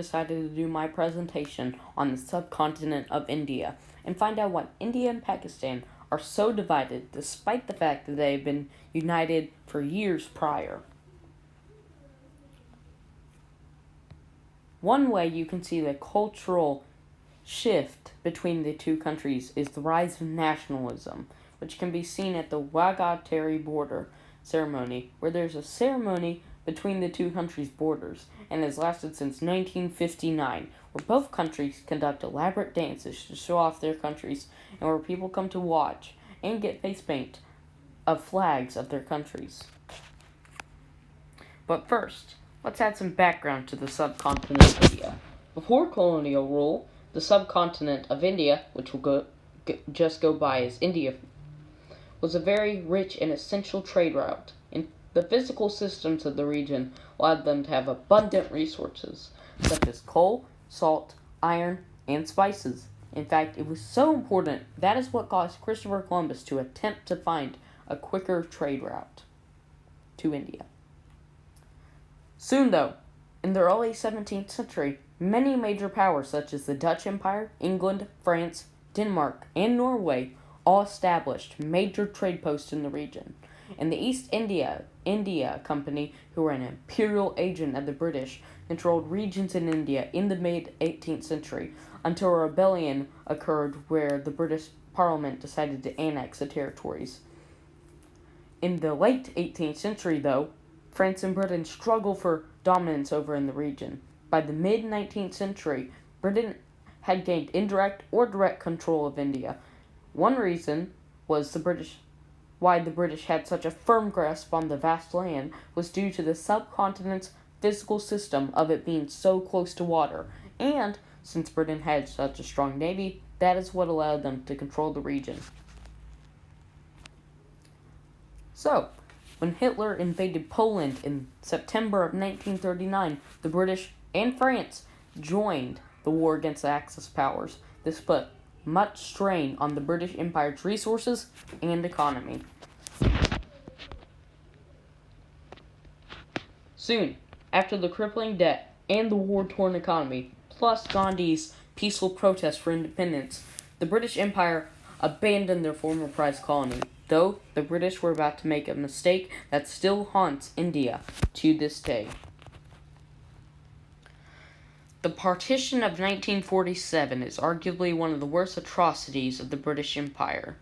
Decided to do my presentation on the subcontinent of India and find out why India and Pakistan are so divided despite the fact that they have been united for years prior. One way you can see the cultural shift between the two countries is the rise of nationalism, which can be seen at the Wagatari border ceremony, where there's a ceremony between the two countries' borders and has lasted since 1959, where both countries conduct elaborate dances to show off their countries and where people come to watch and get face paint of flags of their countries. But first, let's add some background to the subcontinent of India. Before colonial rule, the subcontinent of India, which will just go by as India, was a very rich and essential trade route. And the physical systems of the region allowed them to have abundant resources, such as coal, salt, iron, and spices. In fact, it was so important that is what caused Christopher Columbus to attempt to find a quicker trade route to India. Soon, though, in the early 17th century, many major powers such as the Dutch Empire, England, France, Denmark, and Norway all established major trade posts in the region. And the East India Company, who were an imperial agent of the British, controlled regions in India in the mid-18th century until a rebellion occurred where the British Parliament decided to annex the territories. In the late 18th century, though, France and Britain struggled for dominance over in the region. By the mid-19th century, Britain had gained indirect or direct control of India. One reason was why the British had such a firm grasp on the vast land was due to the subcontinent's physical system of it being so close to water, and since Britain had such a strong navy, that is what allowed them to control the region. So, when Hitler invaded Poland in September of 1939, the British and France joined the war against the Axis powers. This put much strain on the British Empire's resources and economy. Soon, after the crippling debt and the war-torn economy, plus Gandhi's peaceful protest for independence, the British Empire abandoned their former prize colony, though the British were about to make a mistake that still haunts India to this day. The partition of 1947 is arguably one of the worst atrocities of the British Empire.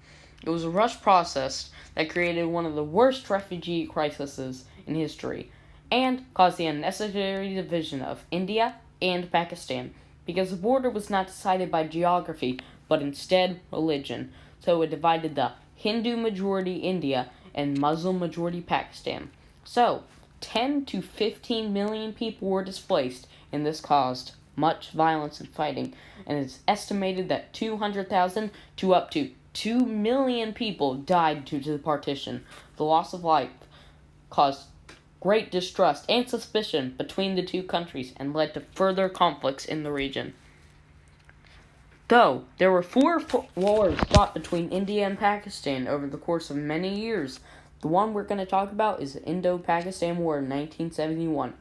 It was a rushed process that created one of the worst refugee crises in history, and caused the unnecessary division of India and Pakistan, because the border was not decided by geography, but instead religion. So it divided the Hindu-majority India and Muslim-majority Pakistan. So, 10 to 15 million people were displaced, and this caused much violence and fighting, and it's estimated that 200,000 to up to 2 million people died due to the partition. The loss of life caused great distrust and suspicion between the two countries and led to further conflicts in the region. Though there were four wars fought between India and Pakistan over the course of many years, the one we're going to talk about is the Indo-Pakistan War of 1971.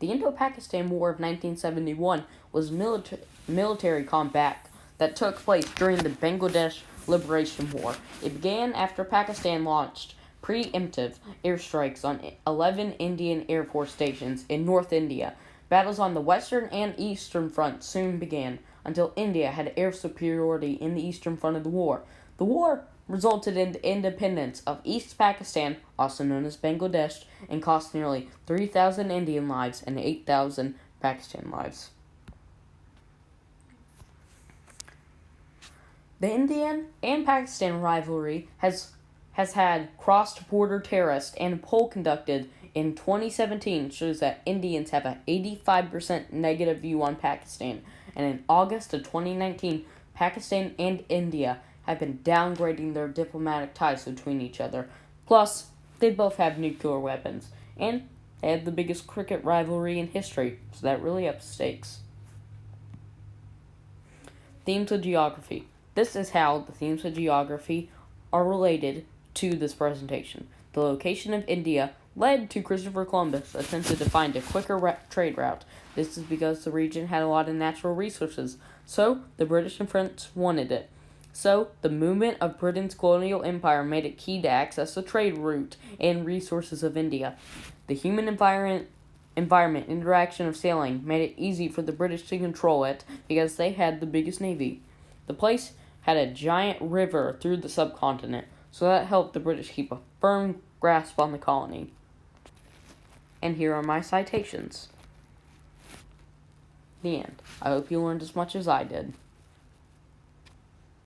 The Indo-Pakistan War of 1971 was military combat that took place during the Bangladesh Liberation War. It began after Pakistan launched preemptive airstrikes on 11 Indian Air Force stations in North India. Battles on the western and eastern front soon began, until India had air superiority in the eastern front of the war. The war resulted in the independence of East Pakistan, also known as Bangladesh, and cost nearly 3,000 Indian lives and 8,000 Pakistan lives. The Indian and Pakistan rivalry has had cross-border terrorists, and a poll conducted in 2017 shows that Indians have an 85% negative view on Pakistan, and in August of 2019, Pakistan and India have been downgrading their diplomatic ties between each other. Plus, they both have nuclear weapons, and they have the biggest cricket rivalry in history, so that really ups stakes. Themes of geography. This is how the themes of geography are related to this presentation. The location of India led to Christopher Columbus attempted to find a quicker trade route. This is because the region had a lot of natural resources, so the British and French wanted it. So, the movement of Britain's colonial empire made it key to access the trade route and resources of India. The human environment interaction of sailing made it easy for the British to control it because they had the biggest navy. The place had a giant river through the subcontinent, so that helped the British keep a firm grasp on the colony. And here are my citations. The end. I hope you learned as much as I did.